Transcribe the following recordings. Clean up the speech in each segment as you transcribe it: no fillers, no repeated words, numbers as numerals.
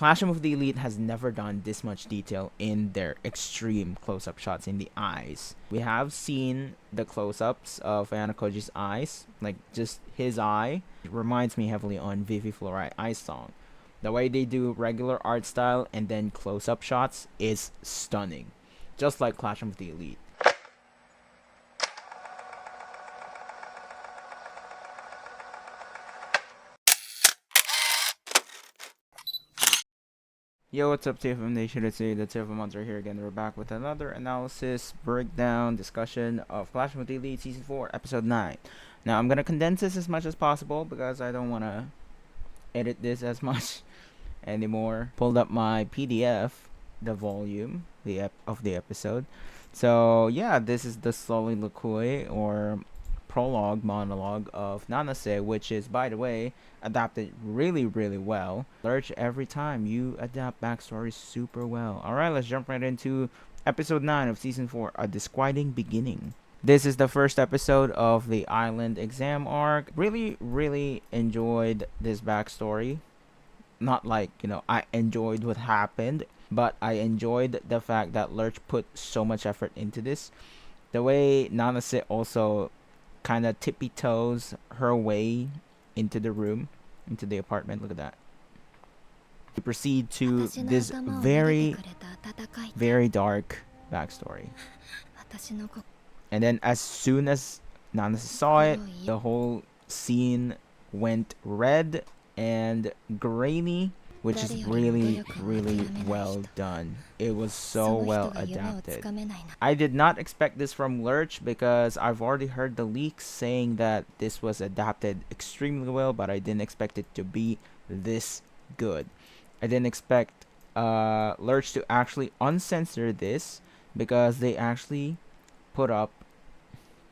Clash of the Elite has never done this much detail in their extreme close-up shots in the eyes. We have seen the close-ups of Ayanokouji's eyes, like just his eye. It reminds me heavily on Vivi Fluorite Ice Song. The way they do regular art style and then close-up shots is stunning, just like Clash of the Elite. Yo, what's up, TFM Nation? It's me, the TFM Monster here again. We're back with another analysis, breakdown, discussion of Clash of the Elite Season 4, Episode 9. Now, I'm gonna condense this as much as possible because I don't want to edit this as much anymore. Pulled up my PDF, the volume of the episode. So, yeah, this is the soliloquy or monologue of Nanase, which is, by the way, adapted really well. Lurch, every time you adapt backstories super well. Alright, let's jump right into episode 9 of season 4, A Disquieting Beginning. This is the first episode of the island exam arc. Really enjoyed this backstory. Not like, I enjoyed what happened, but I enjoyed the fact that Lurch put so much effort into this. The way Nanase also kind of tippy toes her way into the room, into the apartment. Look at that. We proceed to this very dark backstory. And then as soon as Nanase saw it, the whole scene went red and grainy, which is really well done. It was so well adapted. I did not expect this from Lurch because I've already heard the leaks saying that this was adapted extremely well, but I didn't expect it to be this good. I didn't expect Lurch to actually uncensor this because they actually put up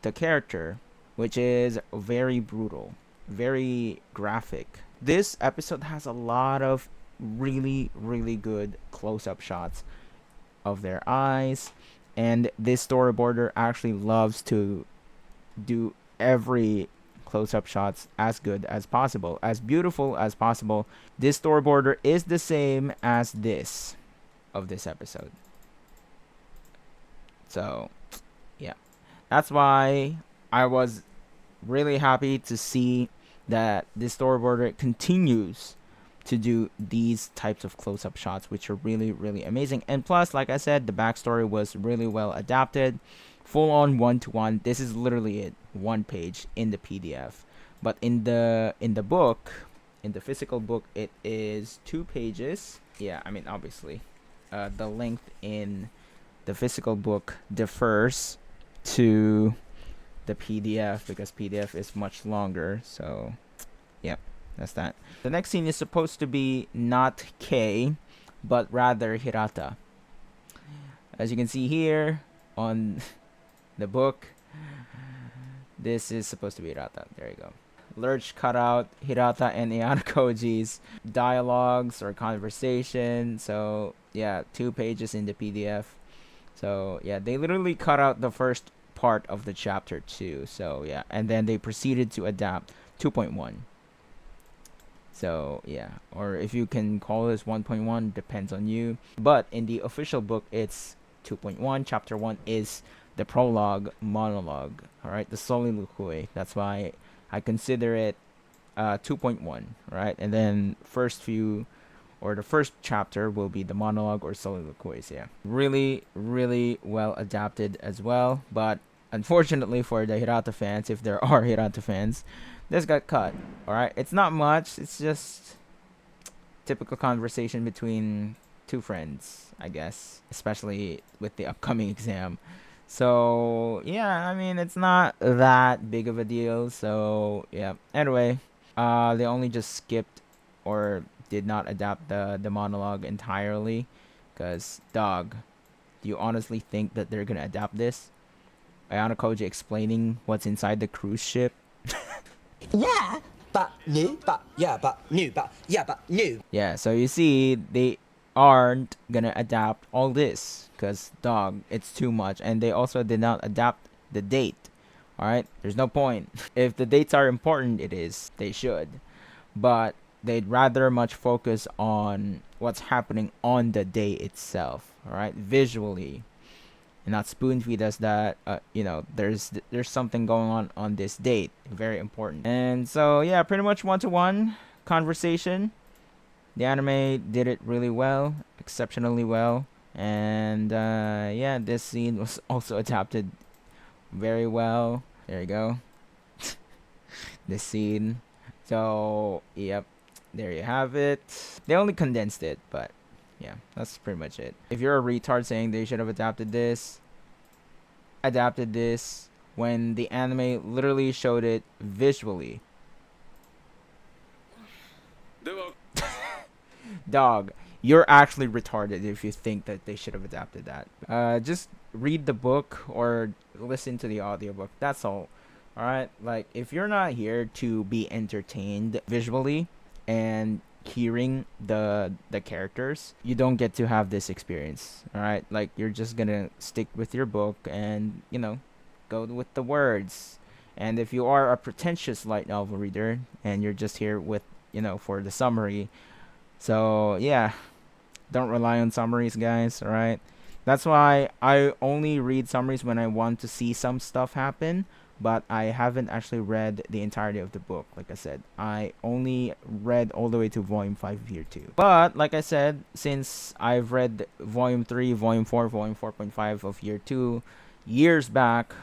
the character, which is very brutal, very graphic. This episode has a lot of really good close-up shots of their eyes, and this storyboarder actually loves to do every close-up shots as good as possible, as beautiful as possible. This storyboarder is the same as this of this episode, so yeah, that's why I was really happy to see that this storyboarder continues to do these types of close-up shots, which are really amazing. And plus, like I said, the backstory was really well adapted, full on 1-to-1. This is literally it, one page in the PDF, but in the book, in the physical book, it is 2 pages. Yeah, I mean, obviously the length in the physical book differs to the PDF because PDF is much longer. So yeah, that's that. The next scene is supposed to be not Kei, but rather Hirata. As you can see here on the book, this is supposed to be Hirata. There you go. Lurch cut out Hirata and Ayanokouji's dialogues or conversation. So yeah, 2 pages in the PDF. So yeah, they literally cut out the first part of the chapter 2. So yeah, and then they proceeded to adapt 2.1. So yeah, or if you can call this 1.1, depends on you. But in the official book, it's 2.1. Chapter 1 is the prologue monologue. All right, the soliloquy. That's why I consider it 2.1. Right, and then first few, or the first chapter will be the monologue or soliloquies. Yeah, really well adapted as well. But unfortunately for the Hirata fans, if there are Hirata fans, this got cut. Alright, it's not much, it's just typical conversation between 2 friends, I guess, especially with the upcoming exam. So yeah, I mean, it's not that big of a deal. So yeah, anyway, they only just skipped or did not adapt the monologue entirely because, dog, do you honestly think that they're gonna adapt this? Ayanokouji explaining what's inside the cruise ship. Yeah, but new, but yeah, but new, but yeah, but new. Yeah, so you see, they aren't gonna adapt all this because, dog, it's too much. And they also did not adapt the date. Alright, there's no point. If the dates are important, they should, but they'd rather much focus on what's happening on the day itself, all right, visually, and not spoon feed us that there's something going on this date. Very important. And so yeah, pretty much one-to-one conversation. The anime did it really well, exceptionally well. And yeah, this scene was also adapted very well. There you go. This scene. So yep, there you have it. They only condensed it, but yeah, that's pretty much it. If you're a retard saying they should have adapted this when the anime literally showed it visually. Dog, you're actually retarded if you think that they should have adapted that. Just read the book or listen to the audiobook. That's all. Alright? Like, if you're not here to be entertained visually and hearing the characters, you don't get to have this experience. Alright? Like, you're just gonna stick with your book and, go with the words. And if you are a pretentious light novel reader and you're just here with, for the summary, so yeah, don't rely on summaries, guys. All right, that's why I only read summaries when I want to see some stuff happen, but I haven't actually read the entirety of the book. Like I said, I only read all the way to volume 5 of year 2. But like I said, since I've read volume 3, volume 4, volume 4.5 of year 2 years back,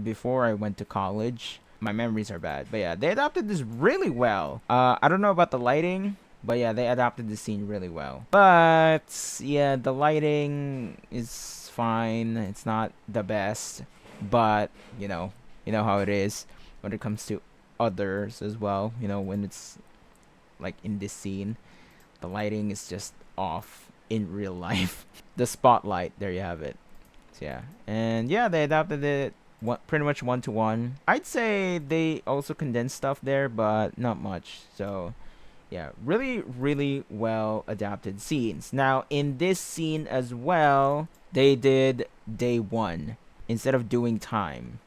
before I went to college, my memories are bad. But yeah, they adapted this really well. I don't know about the lighting, but yeah, they adapted the scene really well. But yeah, the lighting is fine. It's not the best, but you know how it is when it comes to others as well. When it's like in this scene, the lighting is just off in real life. The spotlight, there you have it. So yeah, and yeah, they adapted it pretty much one-to-one. I'd say they also condensed stuff there, but not much. So yeah, really, really well adapted scenes. Now, in this scene as well, they did day 1 instead of doing time.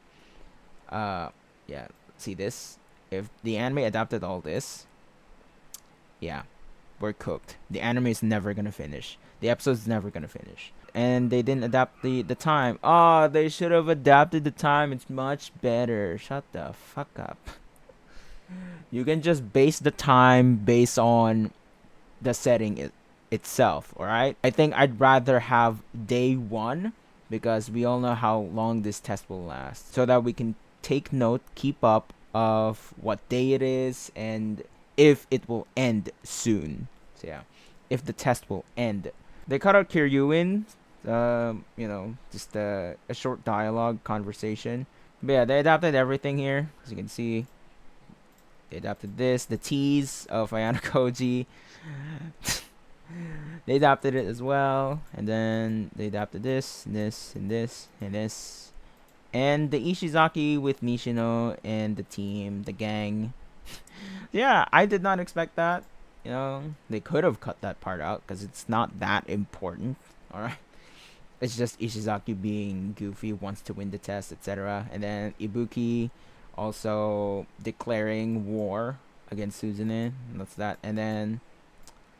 Yeah, see this? If the anime adapted all this, yeah, we're cooked. The anime is never gonna finish. The episode's never gonna finish. And they didn't adapt the time. Oh, they should have adapted the time. It's much better. Shut the fuck up. You can just base the time based on the setting itself, alright? I think I'd rather have day 1 because we all know how long this test will last. So that we can take note, keep up of what day it is and if it will end soon. So yeah, if the test will end. They cut out Kiryuin, just a short dialogue conversation. But yeah, they adapted everything here, as you can see. They adapted this, the tease of Ayanokouji. They adapted it as well, and then they adapted this, and this, and this, and this, and the Ishizaki with Nishino and the team, the gang. Yeah, I did not expect that. They could have cut that part out because it's not that important. All right, it's just Ishizaki being goofy, wants to win the test, etc. And then Ibuki also declaring war against Suzune. That's that. And then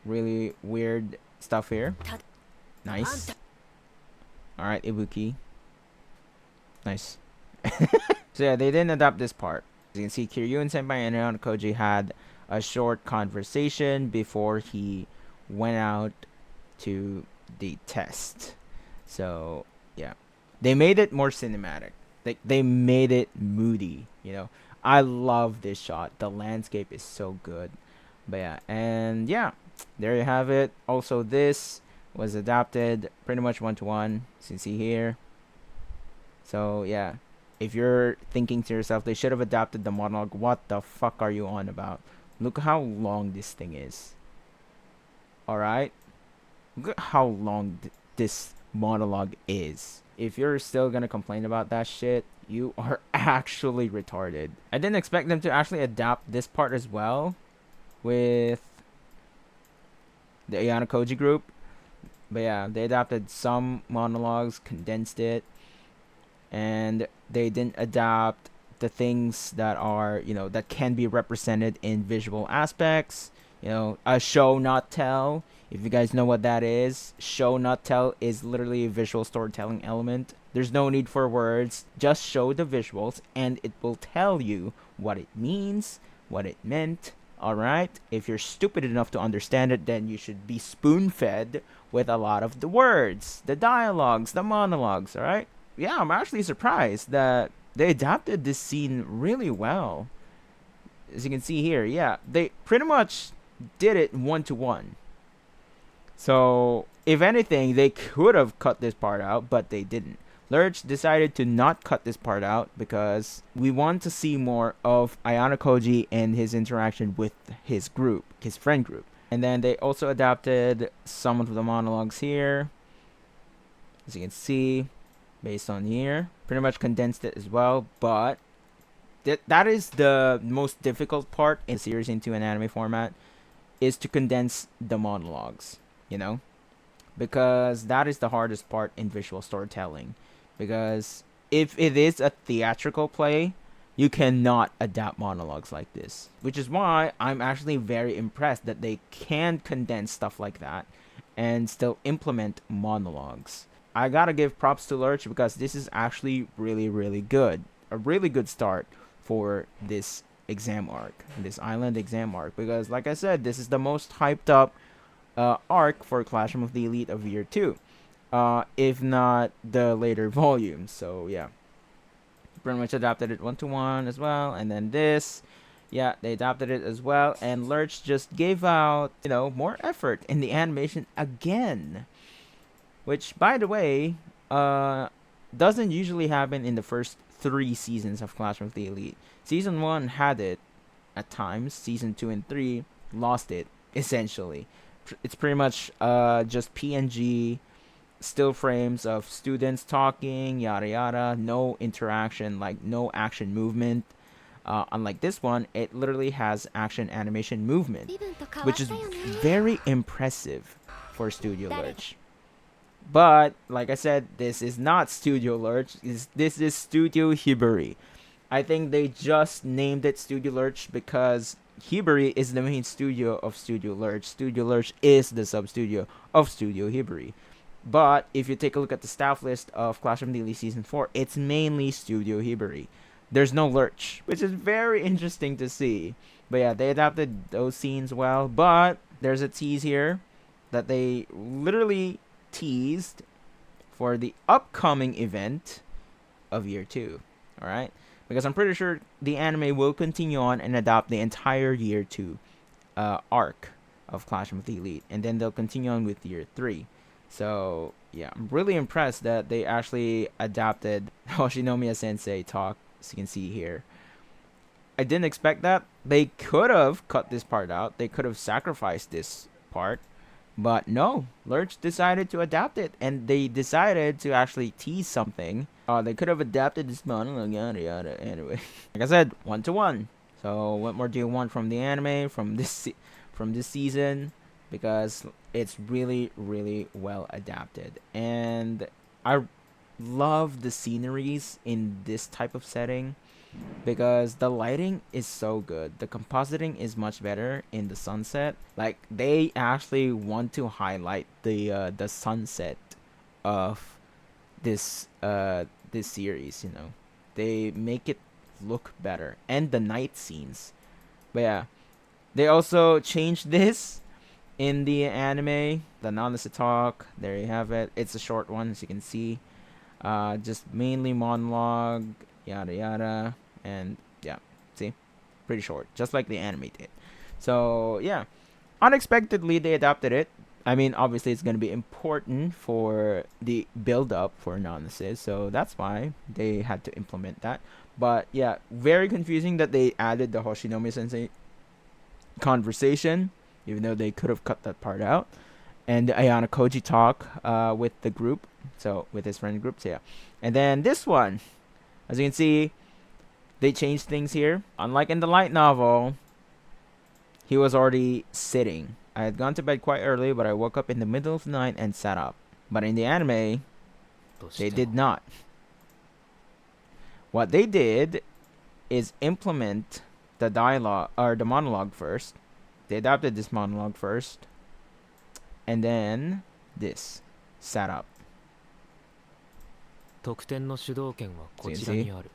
really weird stuff here. Nice. Alright, Ibuki. Nice. So yeah, they didn't adapt this part. As you can see, Kiryuin Senpai and Ayanokouji had a short conversation before he went out to the test. So yeah, they made it more cinematic. They made it moody, I love this shot. The landscape is so good. But yeah, and yeah, there you have it. Also, this was adapted pretty much one-to-one, as you can see here. So yeah, if you're thinking to yourself, they should have adapted the monologue, what the fuck are you on about? Look how long this thing is. Alright? Look at how long this monologue is. If you're still gonna complain about that shit, you are actually retarded. I didn't expect them to actually adapt this part as well with the Ayanokouji group. But yeah, they adapted some monologues, condensed it, and they didn't adapt the things that are, that can be represented in visual aspects. You know, a show not tell. If you guys know what that is, show not tell is literally a visual storytelling element. There's no need for words, just show the visuals and it will tell you what it means, what it meant. Alright? If you're stupid enough to understand it, then you should be spoon fed with a lot of the words, the dialogues, the monologues, alright? Yeah, I'm actually surprised that they adapted this scene really well. As you can see here, yeah, they pretty much did it 1-to-1. So, if anything, they could have cut this part out, but they didn't. Lurch decided to not cut this part out because we want to see more of Ayanokouji and his interaction with his group, his friend group. And then they also adapted some of the monologues here, as you can see, based on here. Pretty much condensed it as well, but that is the most difficult part in series into an anime format, is to condense the monologues, you know? Because that is the hardest part in visual storytelling. Because if it is a theatrical play, you cannot adapt monologues like this. Which is why I'm actually very impressed that they can condense stuff like that and still implement monologues. I gotta give props to Lurch because this is actually really, really good. A really good start for this exam arc, this island exam arc. Because like I said, this is the most hyped up arc for Clash of the Elite of Year 2. If not the later volumes. So yeah, pretty much adapted it 1-to-1 as well. And then this, yeah, they adapted it as well. And Lurch just gave out, you know, more effort in the animation again, which, by the way, doesn't usually happen in the first 3 seasons of Clash of the Elite. Season 1 had it at times. Season 2 and 3 lost it, essentially. It's pretty much just PNG still frames of students talking, yada yada, no interaction, like no action movement. Unlike this one, it literally has action animation movement, which is very impressive for Studio Lurch. But like I said, this is not Studio Lurch. This is Studio Hibari. I think they just named it Studio Lurch because Hibari is the main studio of Studio Lurch. Studio Lurch is the sub-studio of Studio Hibari. But if you take a look at the staff list of Clash of the Elite Season 4, it's mainly Studio Hibari. There's no Lurch, which is very interesting to see. But yeah, they adapted those scenes well. But there's a tease here that they literally teased for the upcoming event of Year 2. Alright? Because I'm pretty sure the anime will continue on and adapt the entire Year 2 arc of Clash of the Elite. And then they'll continue on with Year 3. So, yeah, I'm really impressed that they actually adapted Hoshinomiya Sensei talk, as you can see here. I didn't expect that. They could have cut this part out. They could have sacrificed this part. But no, Lurch decided to adapt it. And they decided to actually tease something. They could have adapted this monologue, yada yada. Anyway, like I said, 1-to-1. So, what more do you want from the anime, from this season? Because it's really, really well adapted. And I love the sceneries in this type of setting because the lighting is so good. The compositing is much better in the sunset. Like, they actually want to highlight the sunset of this this series, you know. They make it look better. And the night scenes. But yeah, they also changed this in the anime, the non-listed talk. There you have it. It's a short one, as you can see. Just mainly monologue, yada yada, and yeah, see, pretty short, just like the anime did. So yeah, unexpectedly they adapted it. I mean, obviously it's gonna be important for the build-up for non-listed, so that's why they had to implement that. But yeah, very confusing that they added the Hoshinomiya Sensei conversation, even though they could have cut that part out. And the Ayanokouji talk with the group, so with his friend group, so yeah. And then this one, as you can see, they changed things here. Unlike in the light novel, he was already sitting. I had gone to bed quite early, but I woke up in the middle of the night and sat up. But in the anime, they did not. What they did is implement the dialogue or the monologue first, they adapted this monologue first, and then this sat up. 得点の主導権はこちらにある。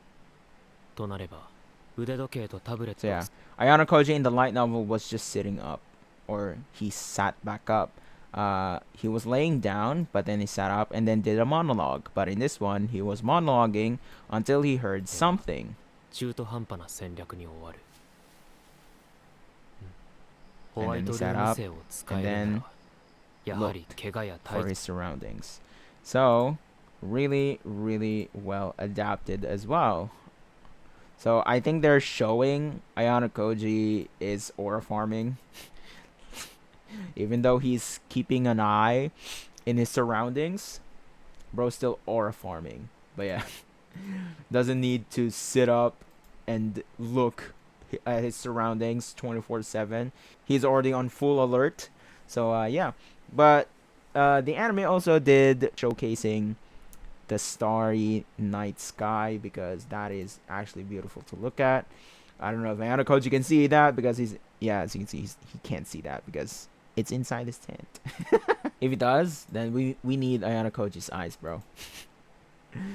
となれば、腕時計とタブレッ So ト yeah, Ayanokouji in the light novel was just sitting up, or he sat back up. He was laying down, but then he sat up and then did a monologue. But in this one, he was monologuing until he heard something. 中途半端な戦略に終わる。ホ And ワイ then he トル sat ーム up 性を使え and るな then ら、やはり怪我や for 体 his surroundings. So, really, really well adapted as well. So I think they're showing Ayanokouji is aura farming. Even though he's keeping an eye in his surroundings, bro's still aura farming. But yeah, doesn't need to sit up and look at his surroundings 24/7. He's already on full alert. So yeah, but the anime also did showcasing the starry night sky, because that is actually beautiful to look at. I don't know if Ayanokouji can see that, because as you can see, he can't see that because it's inside his tent. If he does, then we need Ayanokouji's eyes, bro.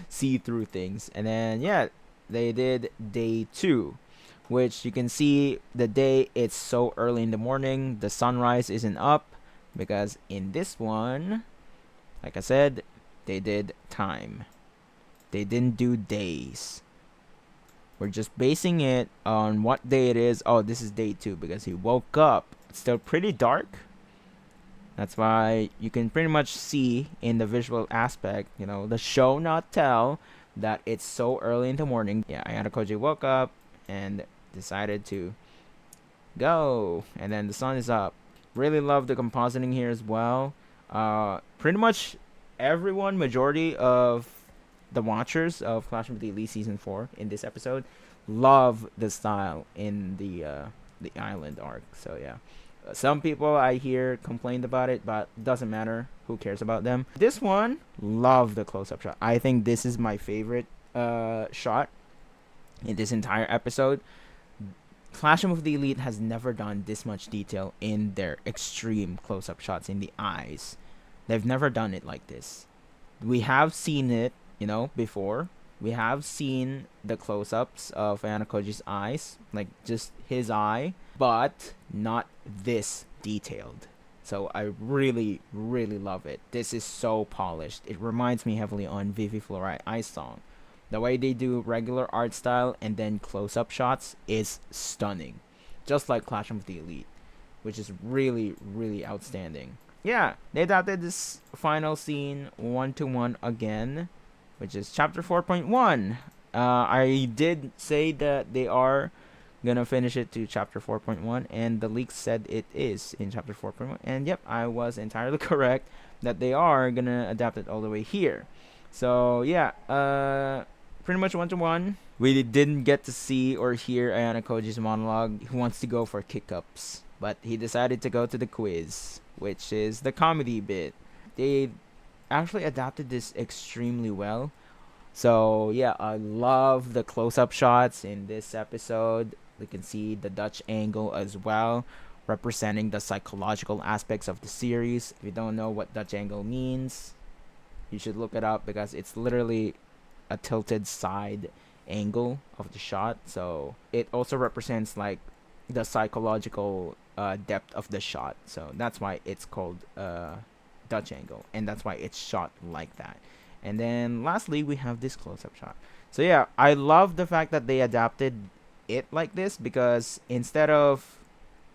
See through things. And then yeah, they did day 2, which you can see the day, it's so early in the morning, the sunrise isn't up, because in this one, like I said, they did time. They didn't do days. We're just basing it on what day it is. Oh, this is day 2 because he woke up. It's still pretty dark. That's why you can pretty much see in the visual aspect, the show not tell, that it's so early in the morning. Yeah, Ayanokouji woke up and decided to go. And then the sun is up. Really love the compositing here as well. Pretty much everyone, majority of the watchers of Clash of the Elite Season 4 in this episode love the style in the island arc. So yeah, some people I hear complained about it, but doesn't matter. Who cares about them? This one, love the close-up shot. I think this is my favorite shot in this entire episode. Clash of the Elite has never done this much detail in their extreme close-up shots in the eyes. They've never done it like this. We have seen it, before. We have seen the close-ups of Ayanokouji's eyes, like just his eye, but not this detailed. So I really, really love it. This is so polished. It reminds me heavily on Vivi Fluorite Ice Song. The way they do regular art style and then close-up shots is stunning. Just like Clash of the Elite, which is really, really outstanding. Yeah, they adapted this final scene 1-to-1 again, which is chapter 4.1. I did say that they are gonna finish it to chapter 4.1, and the leaks said it is in chapter 4.1. And yep, I was entirely correct that they are gonna adapt it all the way here. So yeah, pretty much 1-to-1. We didn't get to see or hear Ayanokouji's monologue. He wants to go for kick-ups, but he decided to go to the quiz, which is the comedy bit. They actually adapted this extremely well. So yeah, I love the close-up shots in this episode. You can see the Dutch angle as well, representing the psychological aspects of the series. If you don't know what Dutch angle means, you should look it up, because it's literally a tilted side angle of the shot. So it also represents like the psychological depth of the shot. So that's why it's called Dutch angle, and that's why it's shot like that. And then lastly, we have this close-up shot. So yeah, I love the fact that they adapted it like this, because instead of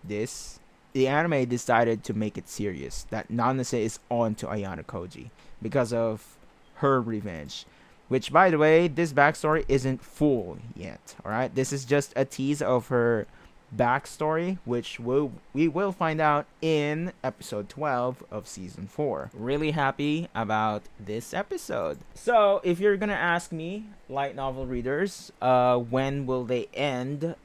this, the anime decided to make it serious, that Nanase is on to Ayanokouji because of her revenge. Which, by the way, this backstory isn't full yet. Alright, this is just a tease of her backstory, which we will find out in episode 12 of season 4. Really happy about this episode. So if you're gonna ask me, light novel readers, when will they end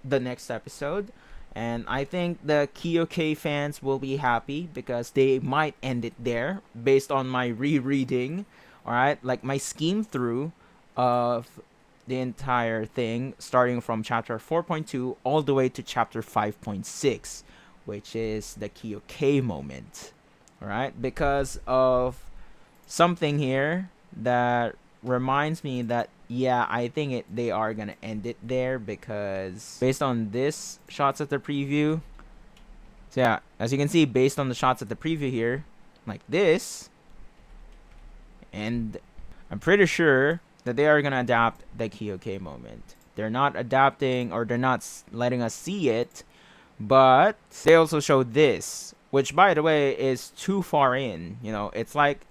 the next episode, and I think the Kyoke fans will be happy, because they might end it there based on my rereading. Alright, like my scheme through of the entire thing, starting from chapter 4.2 all the way to chapter 5.6, which is the Kyoke moment. All right, because of something here that reminds me that yeah, I think they are gonna end it there, because based on this shots at the preview. So yeah, as you can see, based on the shots at the preview here, like this, and I'm pretty sure that they are gonna adapt the Kyoke moment. They're not adapting, or they're not letting us see it, but they also showed this, which by the way is too far in. You know, it's like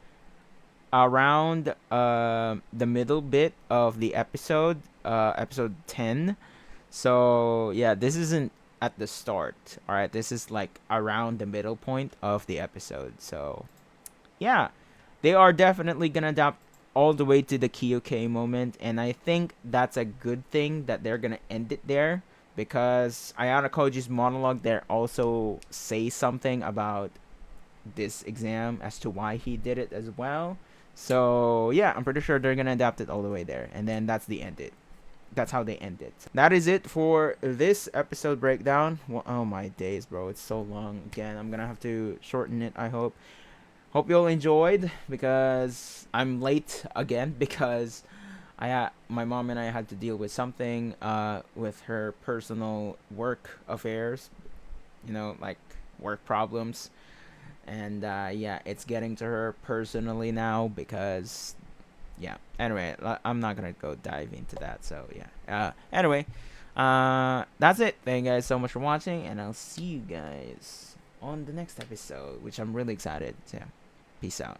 around the middle bit of the episode, episode 10. So yeah, this isn't at the start. All right, this is like around the middle point of the episode. So yeah, they are definitely gonna adapt all the way to the Kyoke moment, and I think that's a good thing that they're gonna end it there, because Ayanokouji's monologue there also says something about this exam as to why he did it as well. So yeah, I'm pretty sure they're gonna adapt it all the way there, and then that's the end it. That's how they end it. That is it for this episode breakdown. Well, oh my days, bro, it's so long. Again, I'm gonna have to shorten it, I hope. Hope you all enjoyed, because I'm late again because my mom and I had to deal with something with her personal work affairs, you know, like work problems. And yeah, it's getting to her personally now, because yeah, anyway, I'm not gonna go dive into that. So yeah, anyway, that's it. Thank you guys so much for watching, and I'll see you guys on the next episode, which I'm really excited. So yeah, peace out.